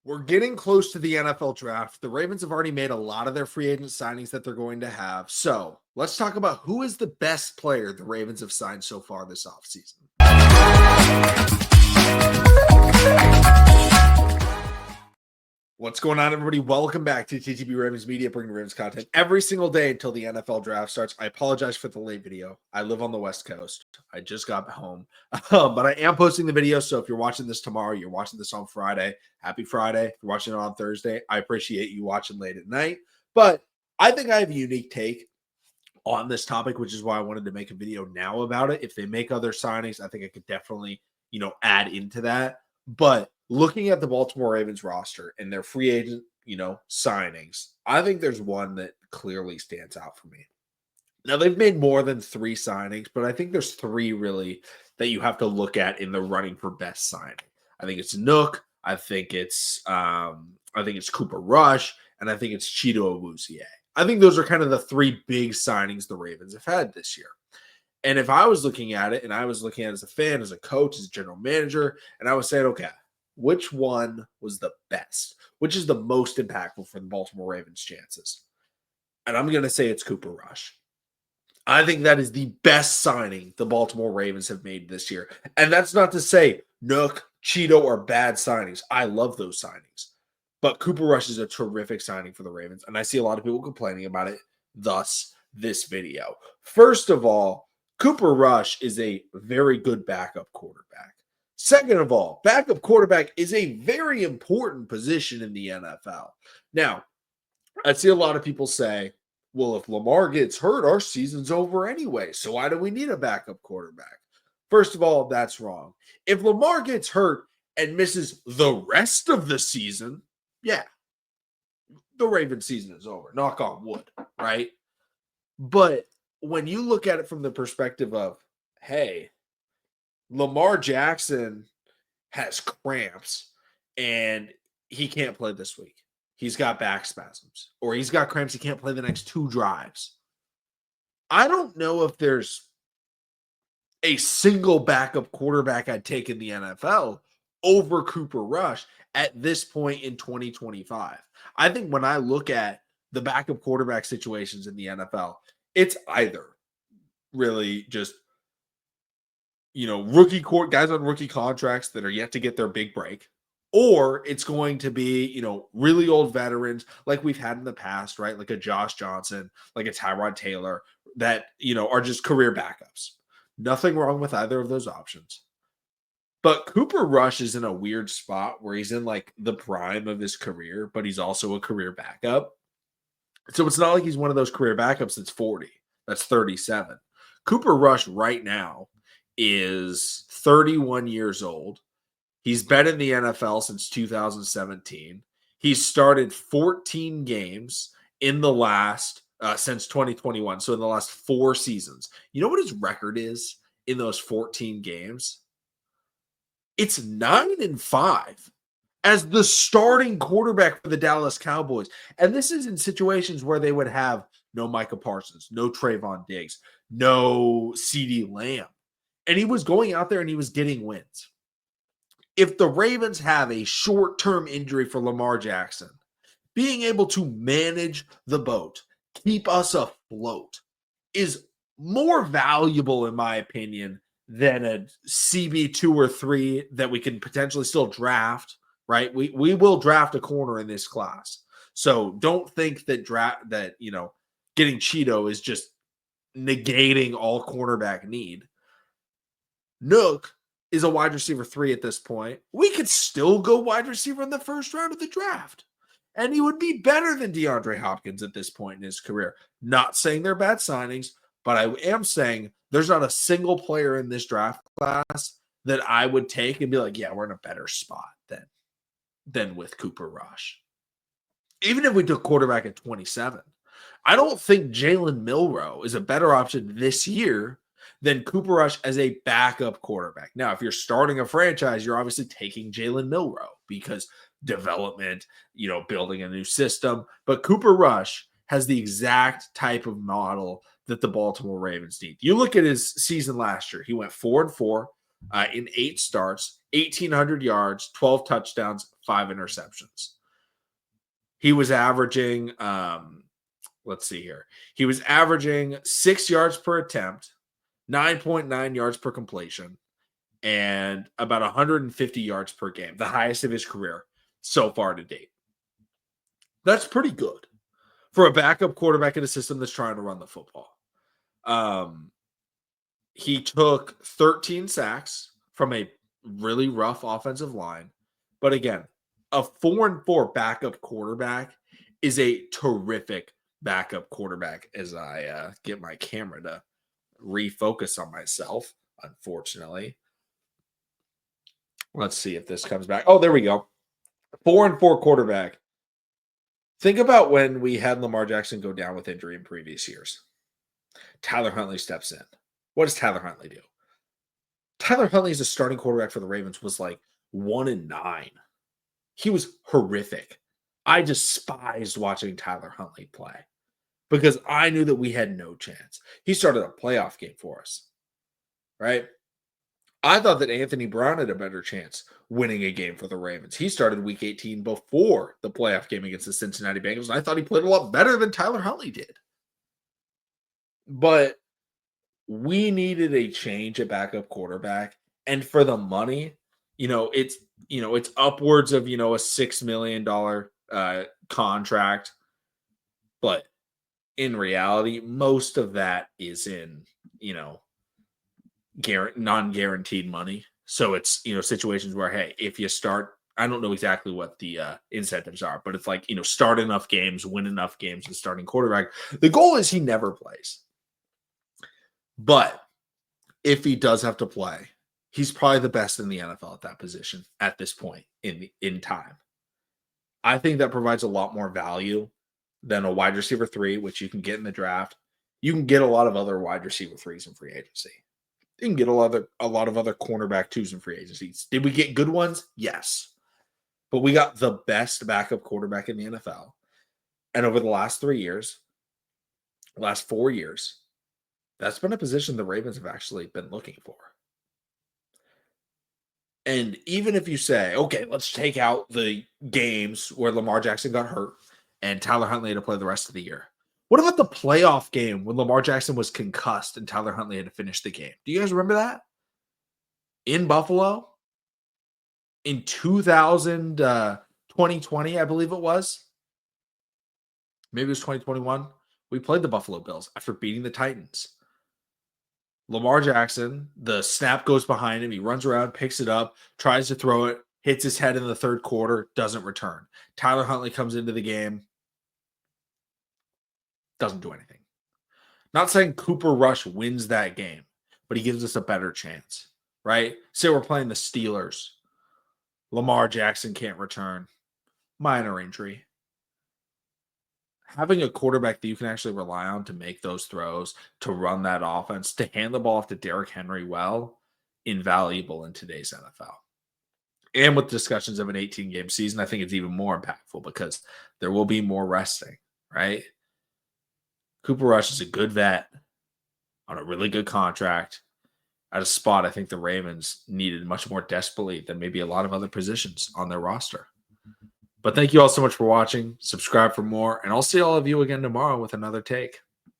We're getting close to the NFL draft. The Ravens have already made a lot of their free agent signings that they're going to have. So let's talk about who is the best player the Ravens have signed so far this offseason. What's going on, everybody? Welcome back to TTB Ravens Media, bringing Ravens content every single day until the NFL draft starts. I apologize for the late video. I live on the West Coast. I just got home, but I am posting the video. So if you're watching this tomorrow, you're watching this on Friday, happy Friday. If you're watching it on Thursday, I appreciate you watching late at night. But I think I have a unique take on this topic, which is why I wanted to make a video now about it. If they make other signings, I think I could definitely, add into that. But looking at the Baltimore Ravens roster and their free agent, signings, I think there's one that clearly stands out for me. Now, they've made more than 3 signings, but I think there's 3 really that you have to look at in the running for best signing. I think it's Nook, I think it's Cooper Rush, and I think it's Chido Awuzie. I think those are kind of the 3 big signings the Ravens have had this year. And if I was looking at it, and I was looking at it as a fan, as a coach, as a general manager, and I was saying, okay, which one was the best? Which is the most impactful for the Baltimore Ravens' chances? And I'm going to say it's Cooper Rush. I think that is the best signing the Baltimore Ravens have made this year. And that's not to say Nook, Chido are bad signings. I love those signings. But Cooper Rush is a terrific signing for the Ravens. And I see a lot of people complaining about it, thus this video. First of all, Cooper Rush is a very good backup quarterback. Second of all, backup quarterback is a very important position in the NFL. Now, I see a lot of people say, well, if Lamar gets hurt, our season's over anyway. So why do we need a backup quarterback? First of all, that's wrong. If Lamar gets hurt and misses the rest of the season, yeah, the Ravens season is over. Knock on wood, right? But when you look at it from the perspective of, hey, Lamar Jackson has cramps and he can't play this week. He's got back spasms, or he's got cramps. He can't play the next 2 drives. I don't know if there's a single backup quarterback I'd take in the NFL over Cooper Rush at this point in 2025. I think when I look at the backup quarterback situations in the NFL, it's either really just, guys on rookie contracts that are yet to get their big break, or it's going to be, really old veterans like we've had in the past, right? Like a Josh Johnson, like a Tyrod Taylor that, are just career backups. Nothing wrong with either of those options. But Cooper Rush is in a weird spot where he's in like the prime of his career, but he's also a career backup. So it's not like he's one of those career backups that's 40, that's 37. Cooper Rush right now is 31 years old. He's been in the NFL since 2017. He's started 14 games in the last since 2021. So in the last 4 seasons. You know what his record is in those 14 games? It's 9-5 as the starting quarterback for the Dallas Cowboys. And this is in situations where they would have no Micah Parsons, no Trayvon Diggs, no CeeDee Lamb. And he was going out there and he was getting wins. If the Ravens have a short-term injury for Lamar Jackson, being able to manage the boat, keep us afloat, is more valuable, in my opinion, than a CB2 or 3 that we can potentially still draft, right? We will draft a corner in this class. So don't think that getting Chido is just negating all cornerback need. Nook is a wide receiver 3 at this point. We could still go wide receiver in the first round of the draft. And he would be better than DeAndre Hopkins at this point in his career. Not saying they're bad signings, but I am saying there's not a single player in this draft class that I would take and be like, yeah, we're in a better spot than with Cooper Rush. Even if we took quarterback at 27, I don't think Jalen Milroe is a better option this year than Cooper Rush as a backup quarterback. Now, if you're starting a franchise, you're obviously taking Jalen Milroe because development, building a new system. But Cooper Rush has the exact type of model that the Baltimore Ravens need. You look at his season last year. He went 4-4, in 8 starts, 1,800 yards, 12 touchdowns, 5 interceptions. He was averaging, let's see here. He was averaging 6 yards per attempt, 9.9 yards per completion, and about 150 yards per game, the highest of his career so far to date. That's pretty good for a backup quarterback in a system that's trying to run the football. He took 13 sacks from a really rough offensive line. But again, a 4-4 backup quarterback is a terrific backup quarterback as I get my camera to refocus on myself, unfortunately. Let's see if this comes back. Oh, there we go. 4-4 quarterback. Think about when we had Lamar Jackson go down with injury in previous years. Tyler Huntley steps in. What does Tyler Huntley do? Tyler Huntley as a starting quarterback for the Ravens was like 1-9. He was horrific. I despised watching Tyler Huntley play because I knew that we had no chance. He started a playoff game for us, right? I thought that Anthony Brown had a better chance winning a game for the Ravens. He started week 18 before the playoff game against the Cincinnati Bengals, and I thought he played a lot better than Tyler Huntley did. But we needed a change at backup quarterback, and for the money, it's upwards of a $6 million contract, but in reality, most of that is in non-guaranteed money. So it's situations where, hey, if you start, I don't know exactly what the incentives are, but it's like start enough games, win enough games as starting quarterback. The goal is he never plays. But if he does have to play, he's probably the best in the NFL at that position at this point in time. I think that provides a lot more value than a wide receiver 3, which you can get in the draft. You can get a lot of other wide receiver 3s in free agency. You can get a lot of other cornerback 2s in free agencies. Did we get good ones? Yes. But we got the best backup quarterback in the NFL. And over the last 4 years, that's been a position the Ravens have actually been looking for. And even if you say, okay, let's take out the games where Lamar Jackson got hurt and Tyler Huntley had to play the rest of the year. What about the playoff game when Lamar Jackson was concussed and Tyler Huntley had to finish the game? Do you guys remember that? In Buffalo? In 2020, I believe it was. Maybe it was 2021. We played the Buffalo Bills after beating the Titans. Lamar Jackson, the snap goes behind him. He runs around, picks it up, tries to throw it, hits his head in the third quarter, doesn't return. Tyler Huntley comes into the game, doesn't do anything. Not saying Cooper Rush wins that game, but he gives us a better chance, right? Say we're playing the Steelers. Lamar Jackson can't return. Minor injury. Having a quarterback that you can actually rely on to make those throws, to run that offense, to hand the ball off to Derrick Henry well, invaluable in today's NFL. And with discussions of an 18-game season, I think it's even more impactful because there will be more resting, right? Cooper Rush is a good vet on a really good contract at a spot I think the Ravens needed much more desperately than maybe a lot of other positions on their roster. But thank you all so much for watching. Subscribe for more, and I'll see all of you again tomorrow with another take.